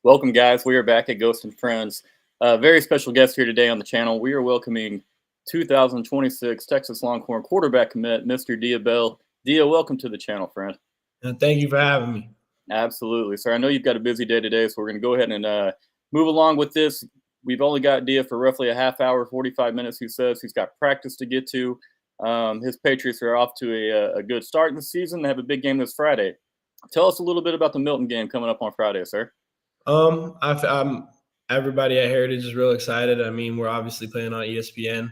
Welcome, guys. We are back at Ghost and Friends. Very special guest here today on the channel. We are welcoming 2026 Texas Longhorn quarterback commit, Mr. Dia Bell. Dia, welcome to the channel, friend. And thank you for having me. Absolutely, sir. I know you've got a busy day today, so we're going to go ahead and move along with this. We've only got Dia for roughly a half hour, 45 minutes. He says he's got practice to get to. His Patriots are off to a good start in the season. They have a big game this Friday. Tell us a little bit about the Milton game coming up on Friday, sir. I'm everybody at Heritage is real excited. I mean, we're obviously playing on ESPN.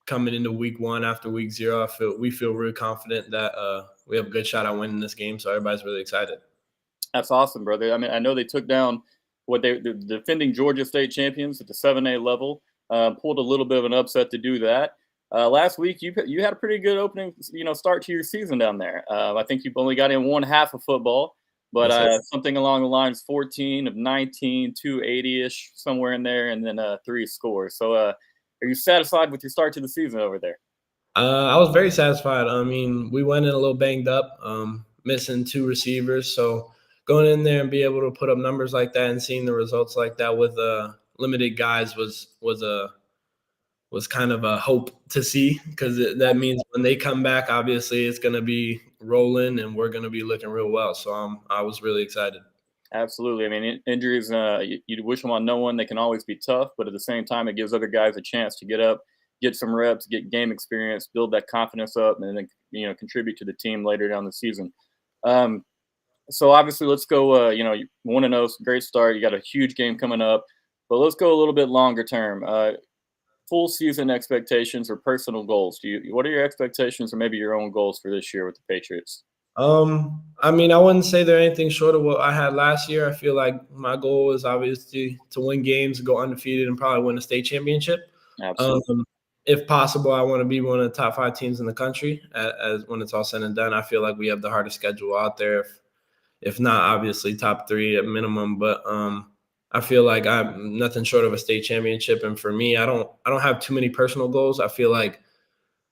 Coming into week 1 after week 0, we feel really confident that we have a good shot at winning this game. So everybody's really excited. That's awesome, brother. I mean, I know they took down the defending Georgia State champions at the 7A level. Pulled a little bit of an upset to do that. Last week, you had a pretty good opening, start to your season down there. I think you've only got in one half of football. But something along the lines 14 of 19, 280-ish, somewhere in there, and then 3 scores. So are you satisfied with your start to the season over there? I was very satisfied. I mean, we went in a little banged up, missing 2 receivers. So going in there and be able to put up numbers like that and seeing the results like that with limited guys was kind of a hope to see, because that means when they come back, obviously it's going to be rolling and we're going to be looking real well. So I was really excited. Absolutely. I mean, injuries, you wish them on no one. They can always be tough, but at the same time, it gives other guys a chance to get up, get some reps, get game experience, build that confidence up, and then contribute to the team later down the season. So obviously, let's go. You 1-0, great start. You got a huge game coming up, but let's go a little bit longer term. Full season expectations or personal goals? What are your expectations or maybe your own goals for this year with the Patriots? I mean, I wouldn't say they're anything short of what I had last year. I feel like my goal is obviously to win games, go undefeated, and probably win a state championship. Absolutely. If possible, I want to be one of the top 5 teams in the country. As when it's all said and done, I feel like we have the hardest schedule out there. If not, obviously top 3 at minimum. But I feel like I'm nothing short of a state championship. And for me, I don't have too many personal goals. I feel like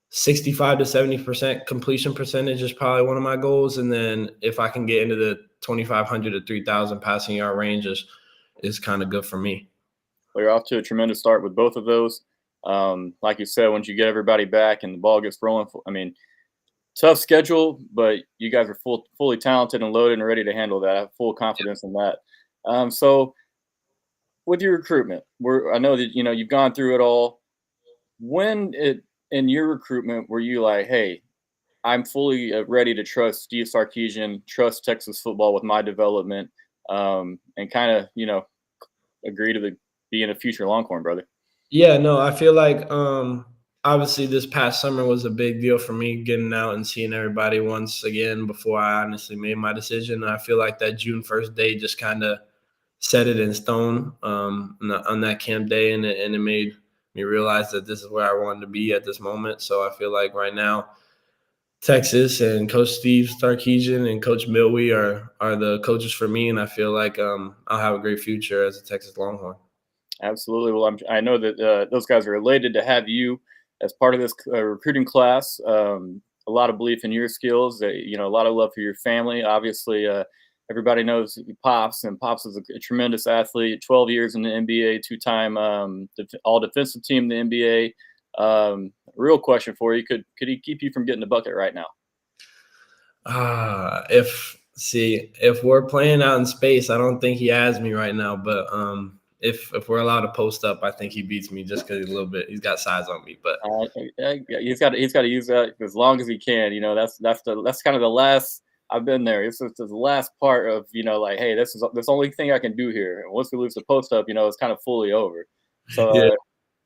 65 to 70% completion percentage is probably one of my goals. And then if I can get into the 2,500 to 3,000 passing yard range is kind of good for me. Well, you're off to a tremendous start with both of those. Like you said, once you get everybody back and the ball gets rolling, I mean, tough schedule, but you guys are fully talented and loaded and ready to handle that. I have full confidence in that. So with your recruitment, I know that you've gone through it all. In your recruitment, were you like, hey, I'm fully ready to trust Steve Sarkisian, trust Texas football with my development, and kind of agree to being a future Longhorn, brother? Yeah, no, I feel like obviously this past summer was a big deal for me, getting out and seeing everybody once again before I honestly made my decision. I feel like that June 1st day just kind of set it in stone on that camp day, and it made me realize that this is where I wanted to be at this moment. So I feel like right now, Texas and Coach Steve Sarkisian and Coach Milwee are the coaches for me, and I feel like I'll have a great future as a Texas Longhorn. Absolutely. Well, I know that those guys are elated to have you as part of this recruiting class. A lot of belief in your skills. A lot of love for your family. Obviously, everybody knows Pops, and Pops is a tremendous athlete. 12 years in the NBA, 2-time all-defensive team in the NBA. Real question for you: Could he keep you from getting the bucket right now? If we're playing out in space, I don't think he has me right now. But if we're allowed to post up, I think he beats me just because he's got size on me. But he's got to use that as long as he can. That's kind of the last. I've been there. It's the last part of like, hey, this is the only thing I can do here. And once we lose the post up, it's kind of fully over. So yeah.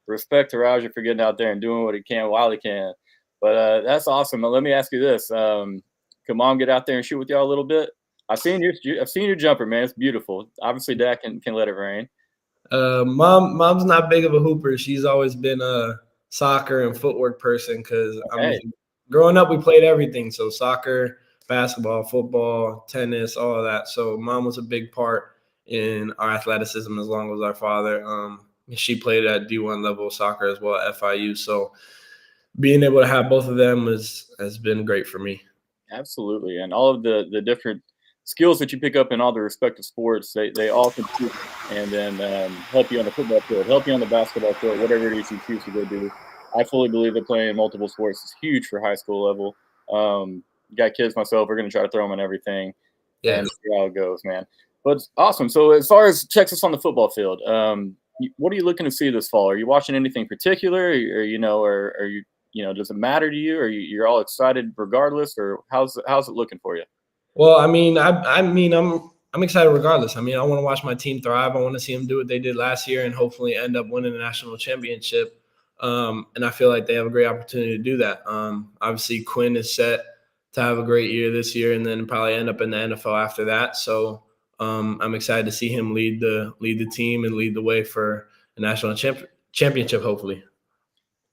Respect to Roger for getting out there and doing what he can while he can. But that's awesome. Let me ask you this: can Mom get out there and shoot with y'all a little bit? I've seen your jumper, man. It's beautiful. Obviously, Dad can let it rain. Mom's not big of a hooper. She's always been a soccer and footwork person because I Hey, mean, growing up we played everything. So soccer, basketball, football, tennis, all of that. So mom was a big part in our athleticism as long as our father. She played at D1 level soccer as well at FIU. So being able to have both of them has been great for me. absolutely, and all of the different skills that you pick up in all the respective sports, they all contribute and then help you on the football field, help you on the basketball field, whatever it is you choose to go do. I fully believe that playing multiple sports is huge for high school level. Got kids myself. We're going to try to throw them in everything Yeah. and see how it goes, man. But it's awesome. So as far as Texas on the football field, what are you looking to see this fall? Are you watching anything particular, or are you does it matter to you? Or you're all excited regardless, or how's it looking for you? Well, I'm excited regardless. I mean, I want to watch my team thrive. I want to see them do what they did last year and hopefully end up winning the national championship. And I feel like they have a great opportunity to do that. Obviously, Quinn is set to have a great year this year and then probably end up in the NFL after that. So I'm excited to see him lead the team and lead the way for a national championship, hopefully.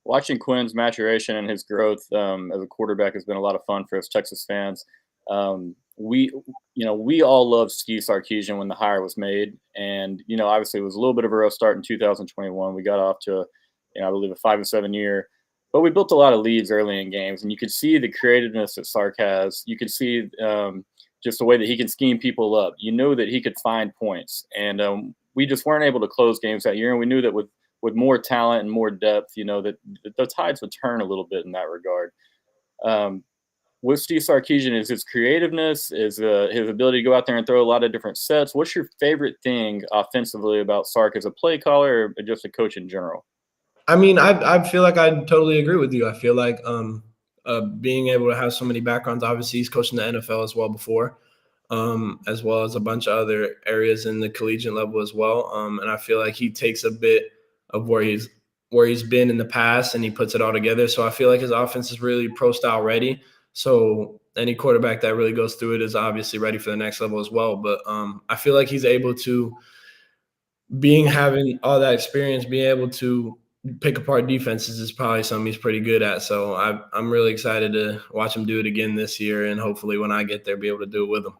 Watching Quinn's maturation and his growth as a quarterback has been a lot of fun for us Texas fans. We, we all loved Steve Sarkisian when the hire was made, and obviously it was a little bit of a rough start in 2021. We got off to, I believe, a 5-7 year, but we built a lot of leads early in games, and you could see the creativeness that Sark has. You could see just the way that he can scheme people up. You know that he could find points, and we just weren't able to close games that year, and we knew that with more talent and more depth, that the tides would turn a little bit in that regard. Um, with Steve Sarkisian is his creativeness, is his ability to go out there and throw a lot of different sets. What's your favorite thing offensively about Sark as a play caller or just a coach in general? I mean, I feel like I totally agree with you. I feel like being able to have so many backgrounds. Obviously, he's coached in the NFL as well before, as well as a bunch of other areas in the collegiate level as well. And I feel like he takes a bit of where he's been in the past and he puts it all together. So I feel like his offense is really pro style ready. So any quarterback that really goes through it is obviously ready for the next level as well. But I feel like he's able to having all that experience, being able to pick apart defenses is probably something he's pretty good at. So I'm really excited to watch him do it again this year, and hopefully when I get there, be able to do it with him.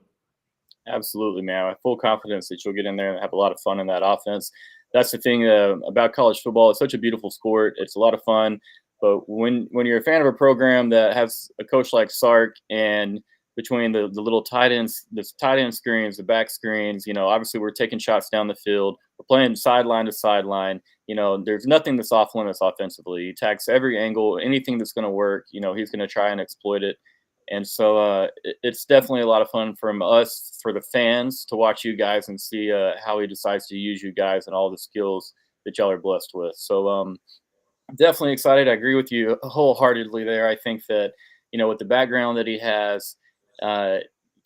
Absolutely, man. I have full confidence that you'll get in there and have a lot of fun in that offense. That's the thing about college football. It's such a beautiful sport. It's a lot of fun. But when you're a fan of a program that has a coach like Sark, and between the little tight ends, the tight end screens, the back screens, obviously we're taking shots down the field. We're playing sideline to sideline. There's nothing that's off limits offensively. He attacks every angle, anything that's going to work. He's going to try and exploit it. And so it's definitely a lot of fun from us, for the fans, to watch you guys and see how he decides to use you guys and all the skills that y'all are blessed with. So definitely excited. I agree with you wholeheartedly there. I think that, with the background that he has, uh,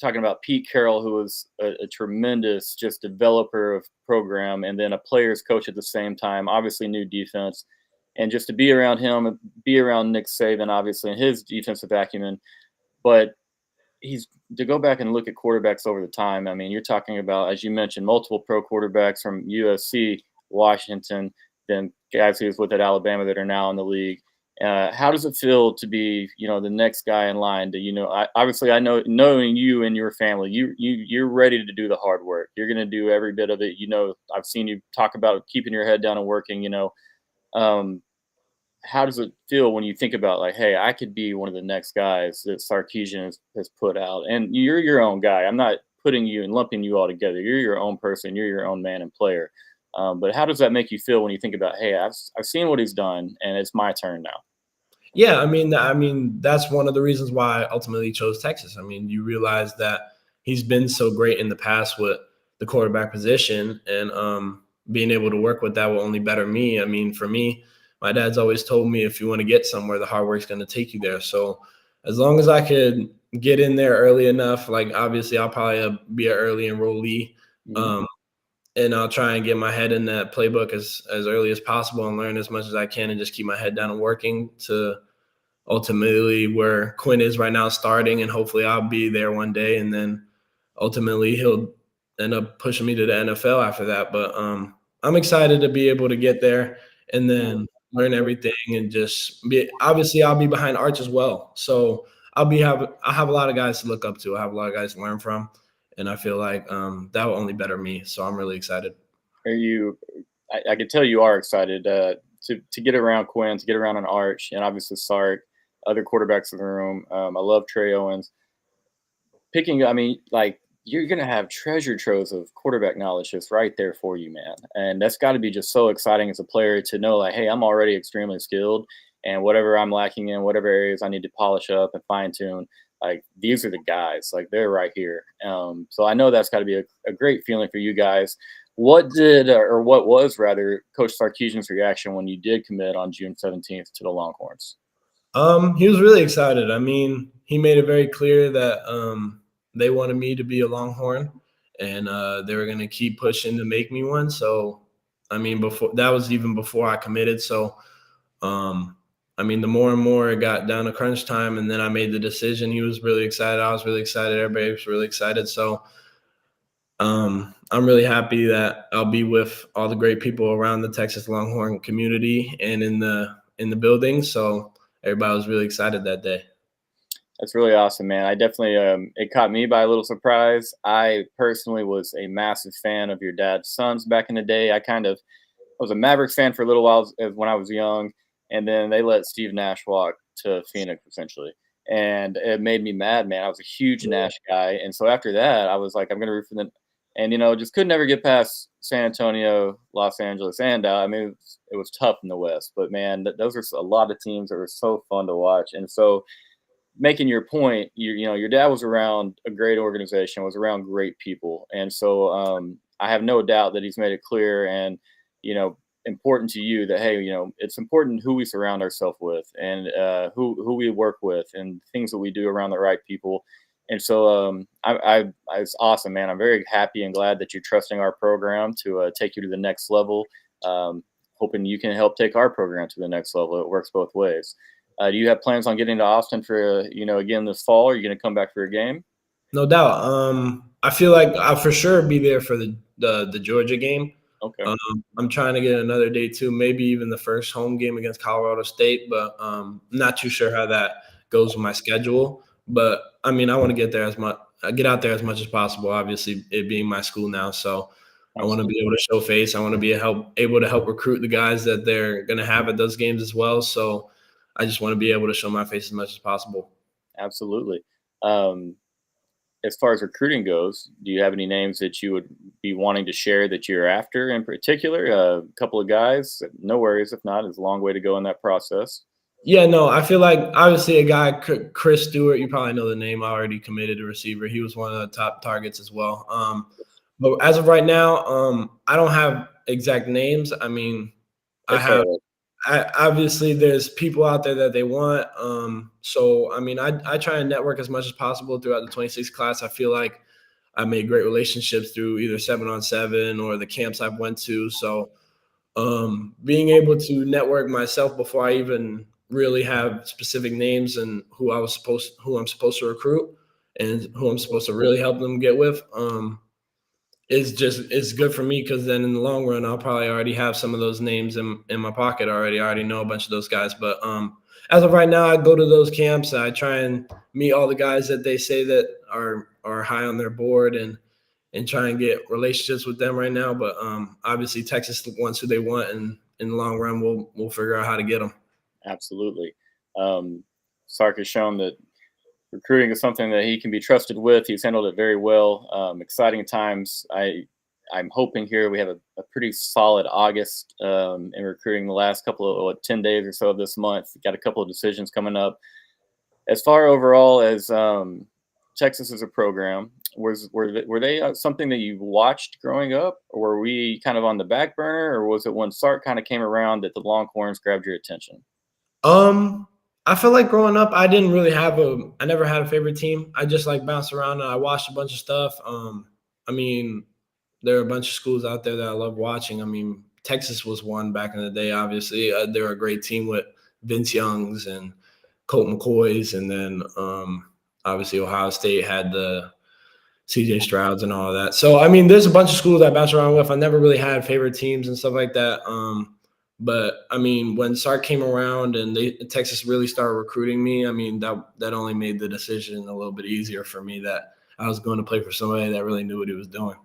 talking about Pete Carroll, who was a tremendous just developer of program and then a player's coach at the same time, obviously new defense. And just to be around him, be around Nick Saban, obviously, and his defensive acumen. But he's to go back and look at quarterbacks over the time. I mean, you're talking about, as you mentioned, multiple pro quarterbacks from USC, Washington, then guys he was with at Alabama that are now in the league. How does it feel to be, the next guy in line? Obviously, I know, knowing you and your family, you're ready to do the hard work. You're going to do every bit of it. I've seen you talk about keeping your head down and working. Um, how does it feel when you think about, like, hey, I could be one of the next guys that Sarkeesian has put out, and you're your own guy. I'm not putting you and lumping you all together. You're your own person. You're your own man and player. But how does that make you feel when you think about, hey, I've seen what he's done, and it's my turn now? Yeah, I mean that's one of the reasons why I ultimately chose Texas. I mean, you realize that he's been so great in the past with the quarterback position, and being able to work with that will only better me. I mean, for me, my dad's always told me if you want to get somewhere, the hard work's going to take you there. So as long as I could get in there early enough, like obviously I'll probably be an early enrollee. Mhm. Um, and I'll try and get my head in that playbook as early as possible and learn as much as I can and just keep my head down and working to ultimately where Quinn is right now starting, and hopefully I'll be there one day. And then ultimately he'll end up pushing me to the NFL after that. But I'm excited to be able to get there and then learn everything and just be. Obviously, I'll be behind Arch as well, so I have a lot of guys to look up to. I have a lot of guys to learn from, and I feel like that will only better me. So I'm really excited. Are you? I can tell you are excited to get around Quinn, to get around an Arch, and obviously Sark, other quarterbacks in the room. I love Trey Owens. Picking, I mean, like you're gonna have treasure troves of quarterback knowledge just right there for you, man. And that's got to be just so exciting as a player to know, like, hey, I'm already extremely skilled, and whatever I'm lacking in, whatever areas I need to polish up and fine tune, like these are the guys, like they're right here. So I know that's got to be a great feeling for you guys. What did, or what was rather, Coach Sarkeesian's reaction when you did commit on June 17th to the Longhorns? He was really excited. I mean, he made it very clear that they wanted me to be a Longhorn, and they were going to keep pushing to make me one. So, I mean, before that was even before I committed. So, I mean, the more and more it got down to crunch time, and then I made the decision. He was really excited. I was really excited. Everybody was really excited. So, I'm really happy that I'll be with all the great people around the Texas Longhorn community and in the building. So everybody was really excited that day. That's really awesome, man. I definitely it caught me by a little surprise. I personally was a massive fan of your dad's sons back in the day. I was a Mavericks fan for a little while when I was young, and then they let Steve Nash walk to Phoenix essentially, and it made me mad, man. I was a huge Nash guy, and so after that, I was like, I'm gonna root for them, and just could never get past San Antonio, Los Angeles, and I mean, it was tough in the West, but man, those are a lot of teams that were so fun to watch, and so making your point, your dad was around a great organization, was around great people, and so I have no doubt that he's made it clear and important to you that hey, it's important who we surround ourselves with and who we work with and things that we do around the right people. And so it's awesome, man. I'm very happy and glad that you're trusting our program to take you to the next level. Hoping you can help take our program to the next level. It works both ways. Do you have plans on getting to Austin for again this fall? Are you going to come back for a game? No doubt. I feel like I'll for sure be there for the Georgia game. Okay. I'm trying to get another day too, maybe even the first home game against Colorado State, but I'm not too sure how that goes with my schedule. But I mean, I want to get out there as much as possible. Obviously, it being my school now, so I want to be Absolutely. able to show face. I want to be able to help recruit the guys that they're going to have at those games as well. So I just want to be able to show my face as much as possible. Absolutely. Um, as far as recruiting goes, do you have any names that you would be wanting to share that you're after in particular? A couple of guys, no worries. If not, it's a long way to go in that process. Yeah, no, I feel like obviously a guy, Chris Stewart, you probably know the name, already committed a receiver. He was one of the top targets as well. But as of right now, I don't have exact names. I mean, I have, Okay. obviously there's people out there that they want. So, I mean, I try and network as much as possible throughout the 26 class. I feel like I made great relationships through either 7-on-7 or the camps I've went to. So, being able to network myself before I even really have specific names and who I'm supposed to recruit and who I'm supposed to really help them get with it's good for me because then in the long run I'll probably already have some of those names in my pocket already. I already know a bunch of those guys, but as of right now, I go to those camps. I try and meet all the guys that they say that are high on their board and try and get relationships with them right now. But obviously, Texas wants who they want, and in the long run, we'll figure out how to get them. Absolutely. Sark has shown that recruiting is something that he can be trusted with. He's handled it very well. Exciting times. I'm hoping here we have a pretty solid August in recruiting. The last couple of 10 days or so of this month, got a couple of decisions coming up. As far overall as Texas as a program, were they something that you watched growing up, or were we kind of on the back burner, or was it when Sark kind of came around that the Longhorns grabbed your attention? Um, I feel like growing up, I never had a favorite team. I just like bounced around and I watched a bunch of stuff. I mean, there are a bunch of schools out there that I love watching. I mean, Texas was one back in the day. Obviously, they were a great team with Vince Youngs and Colt McCoys, and then obviously Ohio State had the CJ Stroud's and all of that. So I mean, there's a bunch of schools I bounce around with. I never really had favorite teams and stuff like that. But I mean, when Sark came around and Texas really started recruiting me, I mean that only made the decision a little bit easier for me that I was going to play for somebody that really knew what he was doing.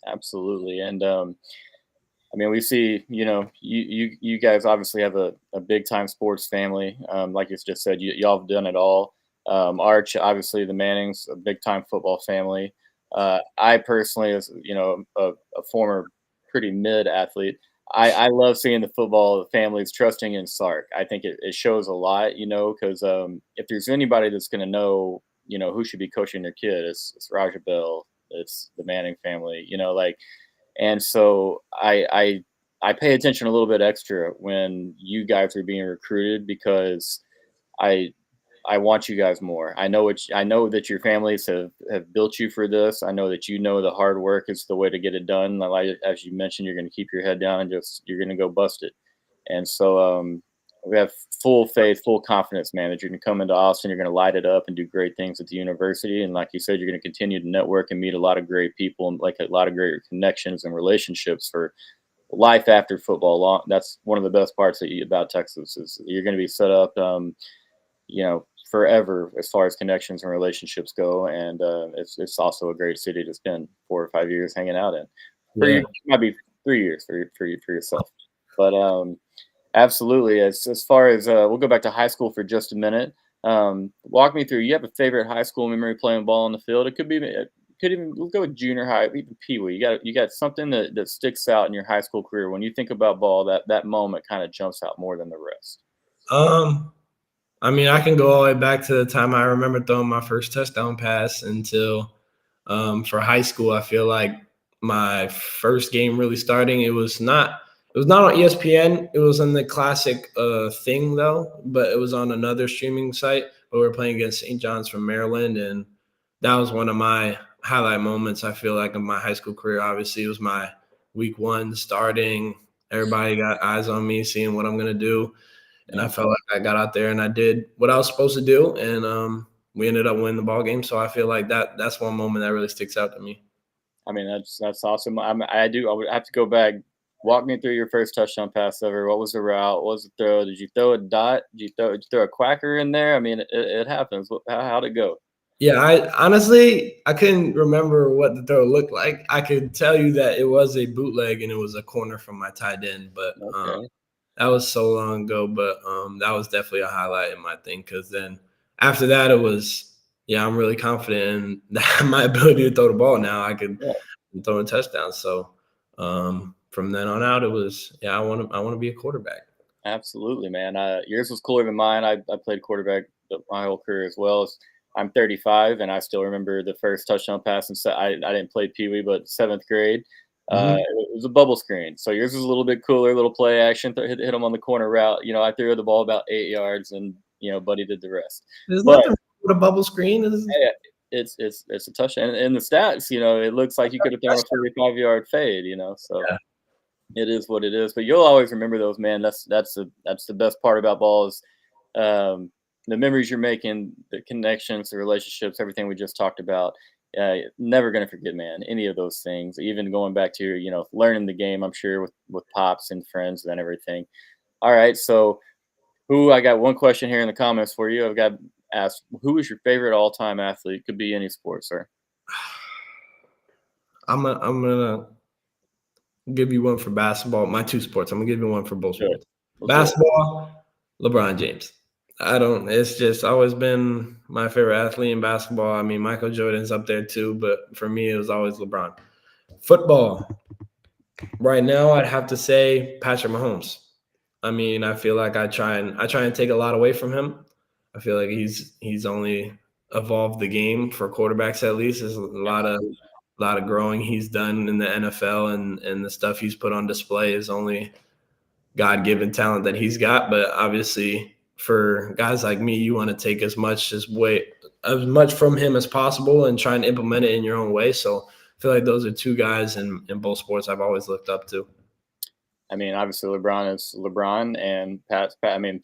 Absolutely. And I mean, we see, you guys obviously have a big time sports family. Like you just said, y'all have done it all. Arch, obviously, the Mannings, a big time football family. I personally, as a former pretty mid athlete, I love seeing the football families trusting in Sark. I think it shows a lot, because if there's anybody that's going to know, who should be coaching their kid, it's Raja Bell, it's the Manning family, like. And so I pay attention a little bit extra when you guys are being recruited because I I want you guys more. I know that your families have built you for this. I know that the hard work is the way to get it done. Like as you mentioned, you're going to keep your head down and just you're going to go bust it. And so we have full faith, full confidence, man, that you're going to come into Austin, you're going to light it up and do great things at the university. And like you said, you're going to continue to network and meet a lot of great people and like a lot of great connections and relationships for life after football. That's one of the best parts about Texas is you're going to be set up, forever as far as connections and relationships go. And it's also a great city to spend 4 or 5 years hanging out in. For you, Yeah. it might be 3 years for yourself, but absolutely. As far as we'll go back to high school for just a minute. Walk me through. You have a favorite high school memory playing ball on the field? It could even we'll go with junior high, even pee wee. You got something that sticks out in your high school career when you think about ball. That moment kind of jumps out more than the rest. Um, I mean, I can go all the way back to the time I remember throwing my first touchdown pass until for high school. I feel like my first game really starting. It was not on ESPN. It was on the classic thing though, but it was on another streaming site. But we were playing against St. John's from Maryland, and that was one of my highlight moments. I feel like of my high school career. Obviously, it was my week one starting. Everybody got eyes on me, seeing what I'm gonna do, and I Yeah. felt like I got out there and I did what I was supposed to do, and we ended up winning the ball game. So I feel like that's one moment that really sticks out to me. I mean, that's awesome. I would have to go back. Walk me through your first touchdown pass ever. What was the route? What was the throw? Did you throw a dot? Did you throw a quacker in there? I mean, it happens. How'd it go? Yeah, I honestly I couldn't remember what the throw looked like. I could tell you that it was a bootleg and it was a corner from my tight end, but Okay. that was so long ago. But that was definitely a highlight in my thing because then after that it was yeah, I'm really confident in my ability to throw the ball now. I could Yeah, throw a touchdown. So from then on out, it was yeah, I want to be a quarterback. absolutely, man. Yours was cooler than mine. I played quarterback my whole career as well. I'm 35, and I still remember the first touchdown pass. And I didn't play Pee Wee, but seventh grade. Mhm. It was a bubble screen. So yours was a little bit cooler, little play action. Hit him on the corner route. I threw the ball about 8 yards, and Buddy did the rest. There's But nothing wrong with a bubble screen. yeah, it's a touchdown. And in the stats, it looks like you could have thrown a 45-yard fade. So Yeah. it is what it is. But you'll always remember those, man. That's the best part about ball is um, the memories you're making, the connections, the relationships, everything we just talked about. Never gonna forget, man. Any of those things, even going back to learning the game. I'm sure with pops and friends and everything. All right, so who I got one question here in the comments for you. I've got asked who is your favorite all time athlete? Could be any sport, sir. I'm gonna give you one for basketball. My two sports. I'm gonna give you one for both Good. sports. Let's do it. Basketball, LeBron James. I don't. It's just always been my favorite athlete in basketball. I mean, Michael Jordan's up there too, but for me, it was always LeBron. Football. Right now, I'd have to say Patrick Mahomes. I mean, I feel like I try and take a lot away from him. I feel like he's only evolved the game for quarterbacks at least. There's a lot of growing he's done in the NFL and the stuff he's put on display is only God given talent that he's got. But obviously, for guys like me, you want to take as much from him as possible and try and implement it in your own way. So I feel like those are two guys in both sports I've always looked up to. I mean, obviously LeBron is LeBron and Pat. I mean,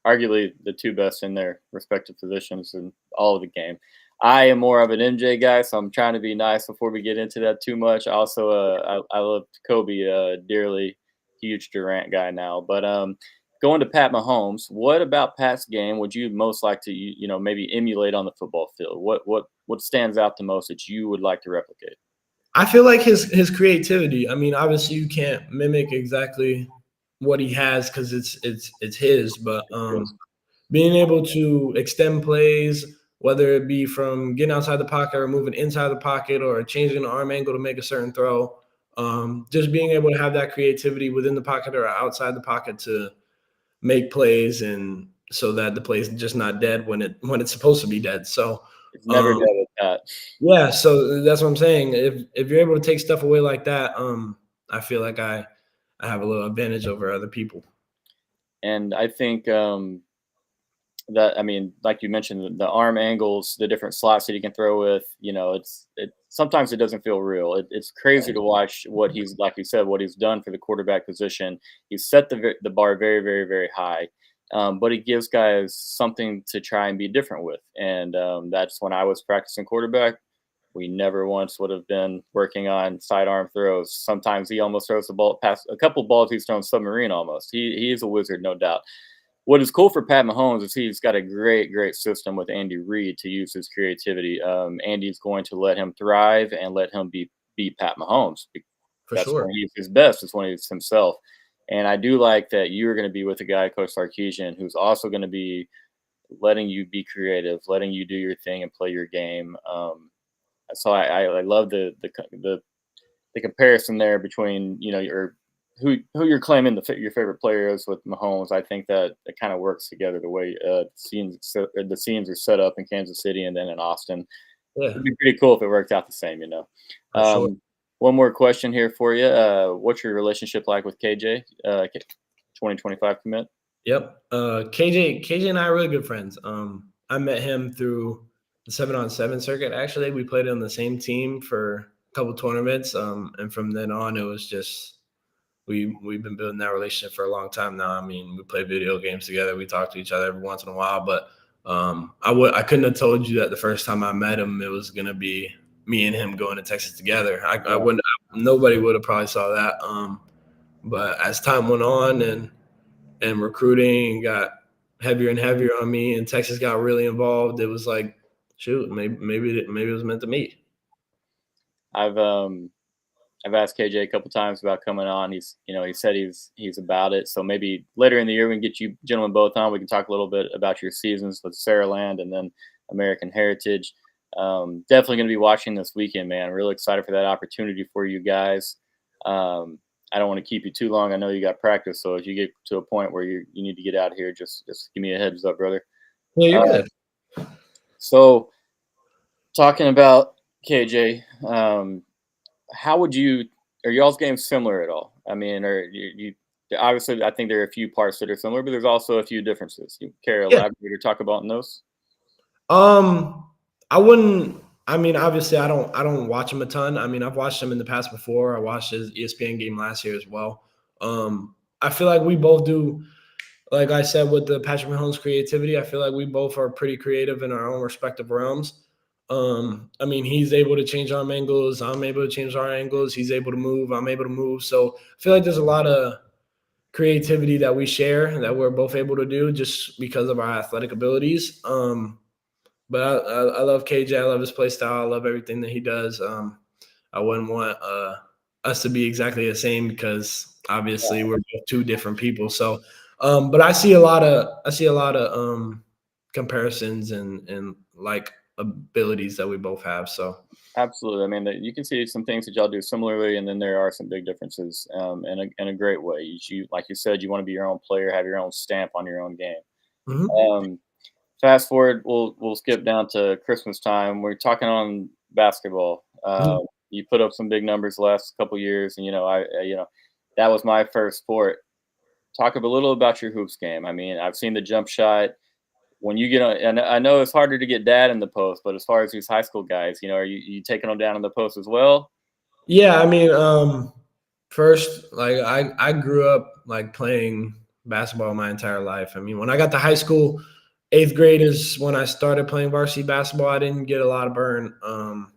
arguably the two best in their respective positions in all of the game. I am more of an MJ guy, so I'm trying to be nice before we get into that too much. Also, I love Kobe dearly, huge Durant guy now. But going to Pat Mahomes, what about Pat's game would you most like to maybe emulate on the football field? What stands out the most that you would like to replicate? I feel like his creativity. I mean, obviously you can't mimic exactly what he has because it's his, but Yes. being able to extend plays, whether it be from getting outside the pocket or moving inside the pocket or changing the arm angle to make a certain throw, just being able to have that creativity within the pocket or outside the pocket to make plays and so that the play's just not dead when it's supposed to be dead. So It's never um, dead with Pat. yeah, so that's what I'm saying. If you're able to take stuff away like that, I feel like I have a little advantage over other people. And I think that I mean, like you mentioned, the arm angles, the different slots that he can throw with. It sometimes it doesn't feel real. It's crazy to watch what he's like you said, what he's done for the quarterback position. He's set the bar very, very, very high, but he gives guys something to try and be different with. And that's when I was practicing quarterback. We never once would have been working on sidearm throws. Sometimes he almost throws the ball past a couple balls he's thrown submarine almost. He is a wizard, no doubt. What is cool for Pat Mahomes is he's got a great, great system with Andy Reid to use his creativity. Andy's going to let him thrive and let him be Pat Mahomes. For That's when sure. he's his best. Is when he's himself. And I do like that you're going to be with a guy, Coach Sarkisian, who's also going to be letting you be creative, letting you do your thing and play your game. So I love the comparison there between your who you're claiming your favorite player is with Mahomes. I think that it kind of works together the way the scenes are set up in Kansas City and then in Austin. Yeah, It'd be pretty cool if it worked out the same. for sure. One more question here for you. What's your relationship like with KJ? 2025 commit. Yep. KJ and I are really good friends. I met him through the 7-on-7 circuit. Actually, we played on the same team for a couple tournaments. And from then on, it was just we've been building that relationship for a long time now. I mean, we play video games together. We talk to each other every once in a while. But I couldn't have told you that the first time I met him, it was gonna be me and him going to Texas together. I Yeah, wouldn't. Nobody would have probably saw that. But as time went on and recruiting got heavier and heavier on me, and Texas got really involved. It was like, shoot, maybe it was meant to meet. I've um I've asked KJ a couple times about coming on. He said he's about it. So maybe later in the year we can get you gentlemen both on. We can talk a little bit about your seasons with Saraland and then American Heritage. Definitely going to be watching this weekend, man. Really excited for that opportunity for you guys. I don't want to keep you too long. I know you got practice, so if you get to a point where you need to get out of here, just give me a heads up, brother. Yeah, you're Uh, good. so talking about KJ, how would you are y'all's games similar at all? I mean, are you obviously I think there are a few parts that are similar, but there's also a few differences. You care to Yeah. elaborate or talk about in those? Um, I wouldn't. I mean, obviously, I don't watch him a ton. I mean, I've watched him in the past before. I watched his ESPN game last year as well. I feel like we both do. Like I said, with the Patrick Mahomes creativity, I feel like we both are pretty creative in our own respective realms. I mean, he's able to change arm angles. I'm able to change arm angles. He's able to move. I'm able to move. So I feel like there's a lot of creativity that we share that we're both able to do just because of our athletic abilities. But I love KJ. I love his play style. I love everything that he does. I wouldn't want us to be exactly the same because obviously we're both two different people. So, but I see a lot of comparisons and like abilities that we both have. So, Absolutely. I mean, you can see some things that y'all do similarly, and then there are some big differences in a great way. Like you said, you want to be your own player, have your own stamp on your own game. mhm. Um, Fast forward, we'll skip down to Christmas time. We're talking on basketball. Mhm. You put up some big numbers the last couple years, and that was my first sport. Talk a little about your hoops game. I mean, I've seen the jump shot. When you get on, and I know it's harder to get dad in the post, but as far as these high school guys, are you taking them down in the post as well? Yeah, I mean, first, like I grew up like playing basketball my entire life. I mean, when I got to high school, 8th grade is when I started playing varsity basketball. I didn't get a lot of burn.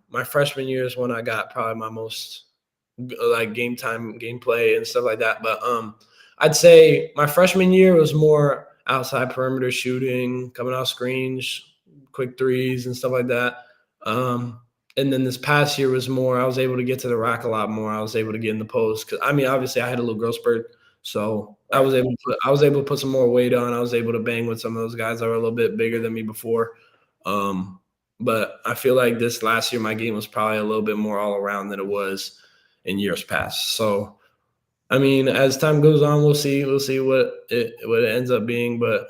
My freshman year is when I got probably my most like game time, gameplay, and stuff like that. But I'd say my freshman year was more outside perimeter shooting, coming off screens, quick threes, and stuff like that. And then this past year was more. I was able to get to the rack a lot more. I was able to get in the post because I mean, obviously, I had a little growth spurt, so Right. I was able to put some more weight on. I was able to bang with some of those guys that were a little bit bigger than me before. Um, but I feel like this last year, my game was probably a little bit more all around than it was in years past. So, I mean, as time goes on, we'll see. We'll see what it ends up being. But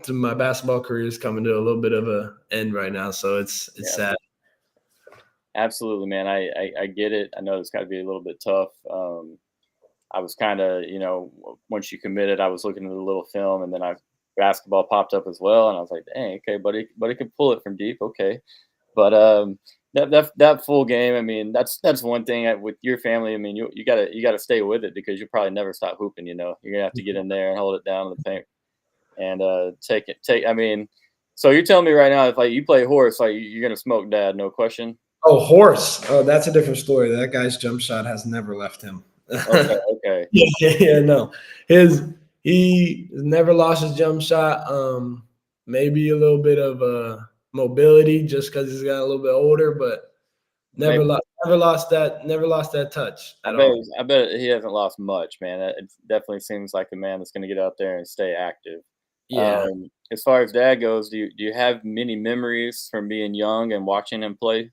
my basketball career is coming to a little bit of a end right now, so it's Yeah. sad. Absolutely, man. I get it. I know it's got to be a little bit tough. I was kind of, once you committed, I was looking at a little film, and then basketball popped up as well, and I was like, dang, okay, but he can pull it from deep, okay. But that full game, I mean, that's one thing with your family. I mean, you gotta stay with it because you probably never stop hooping. You're gonna have to get in there and hold it down in the paint and take it. Take. I mean, so you're telling me right now, if like you play horse, like you're gonna smoke dad, no question. Oh, horse. Oh, that's a different story. That guy's jump shot has never left him. Okay, okay, Yeah, no. He never lost his jump shot. Maybe a little bit of mobility just because he's got a little bit older, but maybe. never lost that touch I at bet. all. I bet he hasn't lost much, man. It definitely seems like a man that's going to get out there and stay active. Yeah. As far as dad goes, do you have many memories from being young and watching him play?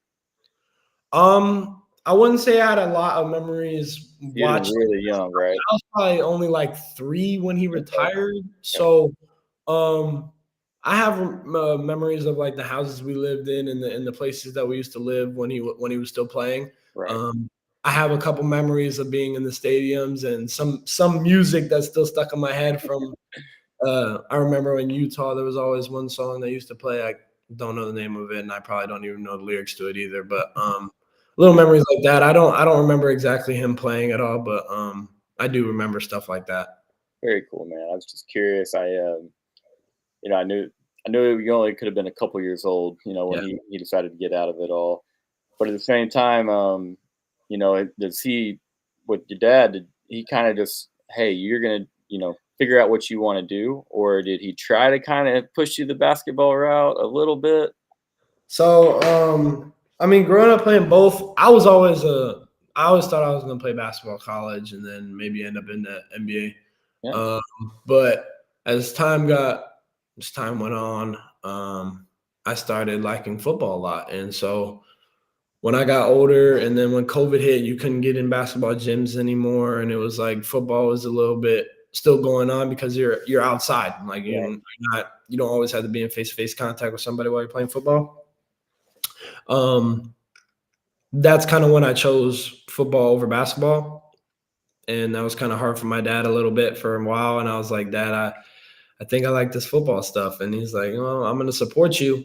I wouldn't say I had a lot of memories You'd have been watching. really young, right? I was probably only like 3 when he Okay. retired. Okay. So, um, I have memories of like the houses we lived in and the places that we used to live when when he was still playing. Right. Um, I have a couple memories of being in the stadiums and some music that's still stuck in my head from I remember in Utah, there was always one song they used to play. I don't know the name of it, and I probably don't even know the lyrics to it either. But little memories like that. I don't remember exactly him playing at all, but I do remember stuff like that. Very cool, man. I was just curious. I knew you only could have been a couple years old, when Yeah. he decided to get out of it all. But at the same time, does he, with your dad, did he kind of just, hey, you're gonna, figure out what you want to do, or did he try to kind of push you the basketball route a little bit? So I mean, growing up playing both, I always thought I was going to play basketball college and then maybe end up in the NBA. Yeah, But as time went on, I started liking football a lot, and so when I got older and then when COVID hit, you couldn't get in basketball gyms anymore. And it was like football was a little bit still going on because you're outside. Like right. you don't always have to be in face-to-face contact with somebody while you're playing football. Um, that's kind of when I chose football over basketball. And that was kind of hard for my dad a little bit for a while. And I was like, Dad, I think I like this football stuff. And he's like, well, I'm going to support you.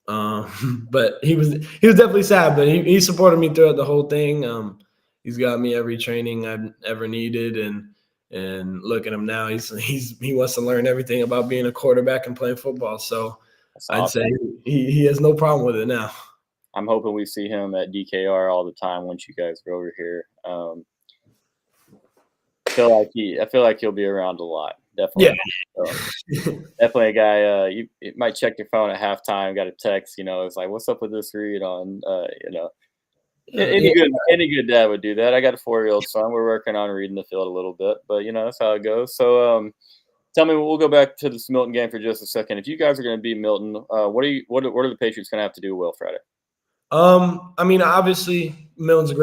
But he was definitely sad, but he supported me throughout the whole thing. He's got me every training I've ever needed, and look at him now. He wants to learn everything about being a quarterback and playing football. So That's I'd say awesome. he has no problem with it now. I'm hoping we see him at DKR all the time once you guys are over here. I feel like he'll be around a lot. Yeah. Definitely. So, definitely a guy. You might check your phone at halftime. Got a text. It's like, "What's up with this read on?" Yeah. Any good dad would do that. I got a 4-year-old son. We're working on reading the field a little bit, but that's how it goes. So, tell me, we'll go back to this Milton game for just a second. If you guys are going to beat Milton, what are the Patriots going to have to do well Friday? I mean, obviously, Milton's a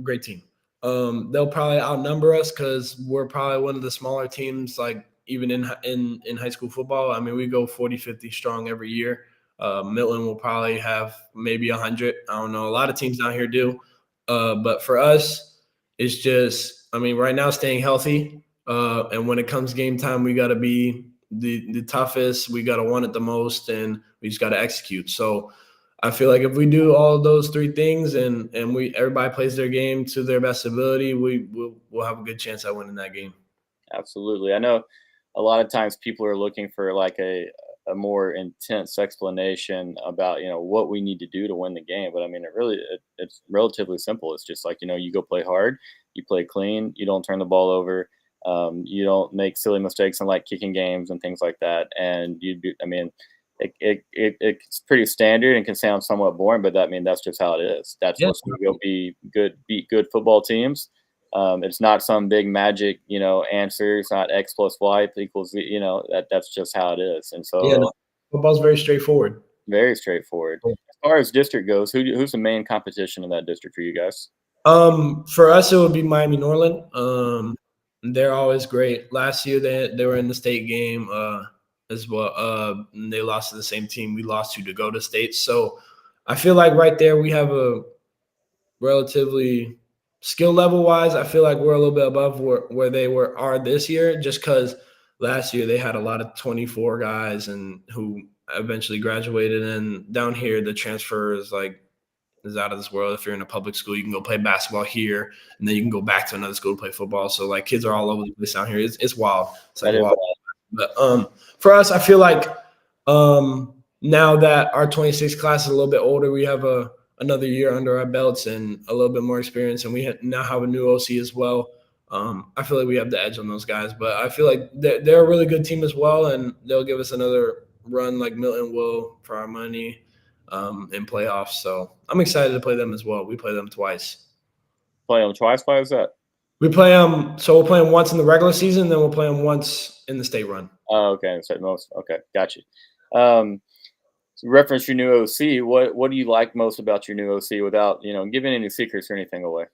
great team. They'll probably outnumber us because we're probably one of the smaller teams, like even in high school football. I mean, we go 40, 50 strong every year. Milton will probably have maybe 100. I don't know. A lot of teams down here do. But for us, it's just, I mean, right now staying healthy. And when it comes game time, we got to be the toughest. We got to want it the most, and we just got to execute. So I feel like if we do all of those 3 things and everybody plays their game to their best ability, we'll have a good chance at winning that game. Absolutely. I know a lot of times people are looking for like a more intense explanation about what we need to do to win the game. But I mean, it's relatively simple. It's just like you go play hard, you play clean, you don't turn the ball over, you don't make silly mistakes and like kicking games and things like that. And I mean, it's pretty standard and can sound somewhat boring, but that's just how it is. That's Yeah. what's going to go beat good football teams. It's not some big magic, answer. It's not X plus Y equals, that's just how it is. And Yeah, so no, football's very straightforward. very straightforward. As far as district goes, who's the main competition in that district for you guys? For us, it would be Miami Norland. They're always great. Last year, they were in the state game as well. And they lost to the same team we lost to go to state. So I feel like right there we have a relatively skill level wise. I feel like we're a little bit above where they are this year, just because last year they had a lot of 24 guys and who eventually graduated. And down here, the transfer is out of this world. If you're in a public school, you can go play basketball here, and then you can go back to another school to play football. So like kids are all over the place down here. It's wild. It's like That is wild. But for us, I feel like now that our 26 class is a little bit older, we have another year under our belts and a little bit more experience, and we now have a new OC as well. I feel like we have the edge on those guys, but I feel like they're a really good team as well, and they'll give us another run like Milton will for our money in playoffs. So I'm excited to play them as well. We play them twice. play them twice. Why is that? We play them. So we'll play them once in the regular season, then we'll play them once in the state run. Oh, okay. So most okay, got you. So reference your new OC. What do you like most about your new OC without giving any secrets or anything away?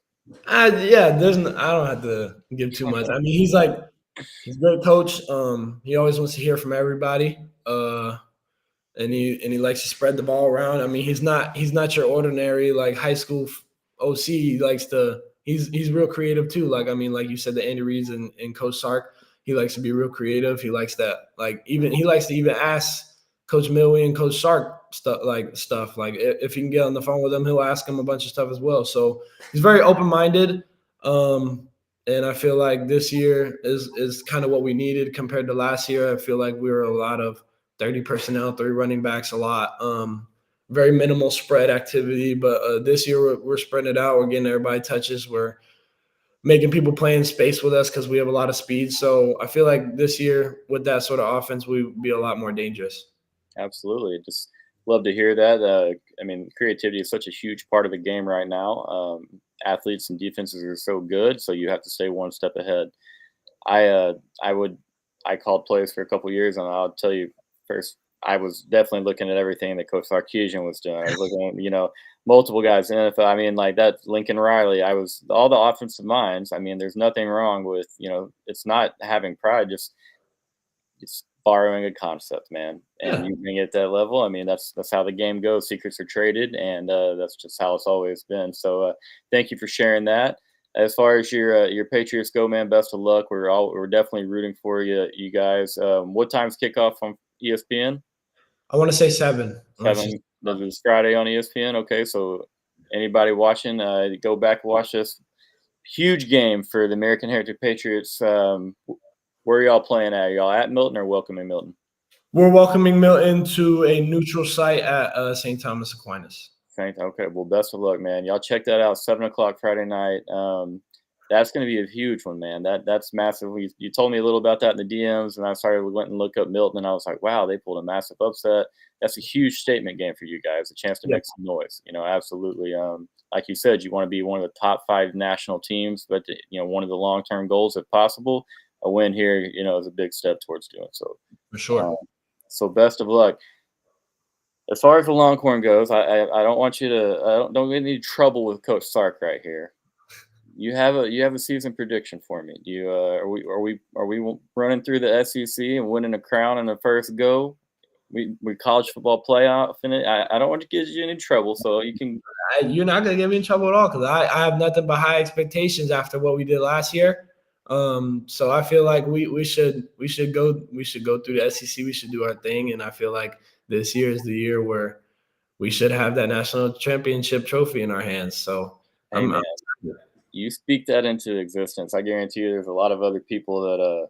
Yeah, I don't have to give too much. I mean, he's a great coach. He always wants to hear from everybody. And he likes to spread the ball around. I mean, he's not your ordinary like high school OC. He likes to he's real creative too. Like I mean, like you said, the Andy Reeds and Coach Sark, he likes to be real creative. He likes that he likes to even ask Coach Millie and Coach Sark stuff. Like if he can get on the phone with him, he'll ask him a bunch of stuff as well. So he's very open minded. And I feel like this year is kind of what we needed compared to last year. I feel like we were a lot of 30 personnel, 3 running backs, a lot. Very minimal spread activity, but this year we're spreading it out. We're getting everybody touches. We're making people play in space with us because we have a lot of speed. So I feel like this year with that sort of offense, we would be a lot more dangerous. Absolutely. Just love to hear that. I mean, creativity is such a huge part of the game right now. Athletes and defenses are so good, so you have to stay one step ahead. I would I called plays for a couple years, and I'll tell you first, I was definitely looking at everything that Coach Sarkisian was doing. I was looking at multiple guys in the NFL. I mean, like that Lincoln Riley. I was all the offensive minds. I mean, there's nothing wrong with it's not having pride. Just borrowing a concept, man, and Yeah. using it at that level. I mean, that's how the game goes. Secrets are traded, and that's just how it's always been. So, thank you for sharing that. As far as your Patriots go, man, best of luck. We're definitely rooting for you guys. What time's kickoff on ESPN? I want to say 7. Let's just 7. This is Friday on ESPN. Okay, so anybody watching, go back and watch this huge game for the American Heritage Patriots. Where are y'all playing at? Are y'all at Milton or welcoming Milton? We're welcoming Milton to a neutral site at St. Thomas Aquinas. Okay. Well, best of luck, man. Y'all check that out. 7 o'clock Friday night. That's going to be a huge one, man. That's massive. You told me a little about that in the DMs, and I started went and looked up Milton, and I was like, wow, they pulled a massive upset. That's a huge statement game for you guys. A chance to Yeah, make some noise. Absolutely. Like you said, you want to be one of the top 5 national teams, but one of the long-term goals, if possible, a win here, is a big step towards doing so. for sure. So best of luck. As far as the Longhorn goes, I don't want you to don't get any trouble with Coach Sark right here. You have a season prediction for me. Do you are we running through the SEC and winning a crown in the first go? We college football playoff in it. I don't want to get you in any trouble, so you can. You're not gonna get me in trouble at all because I have nothing but high expectations after what we did last year. So I feel like we should go through the SEC. We should do our thing, and I feel like this year is the year where we should have that national championship trophy in our hands. So Hey man, I'm you speak that into existence. I guarantee you, there's a lot of other people that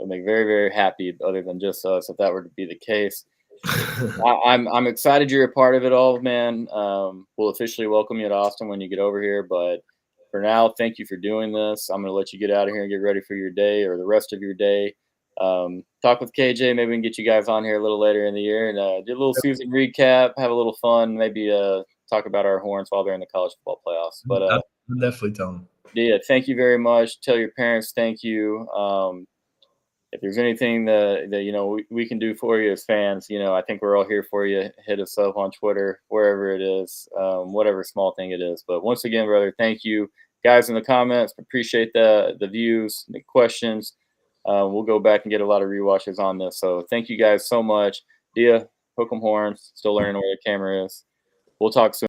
would make very very happy, other than just us, if that were to be the case. I'm excited you're a part of it all, man. We'll officially welcome you to Austin when you get over here. But for now, thank you for doing this. I'm going to let you get out of here and get ready for your day or the rest of your day. Talk with KJ. Maybe we can get you guys on here a little later in the year and do a little season recap, have a little fun, maybe talk about our horns while they're in the college football playoffs. But I'll definitely tell him. yeah, thank you very much. Tell your parents thank you. If there's anything that we can do for you as fans, I think we're all here for you. Hit us up on Twitter, wherever it is, whatever small thing it is. But once again, brother, thank you, guys in the comments. Appreciate the views, the questions. We'll go back and get a lot of rewatches on this. So thank you guys so much. Dia, hook 'em horns. Still learning where the camera is. We'll talk soon.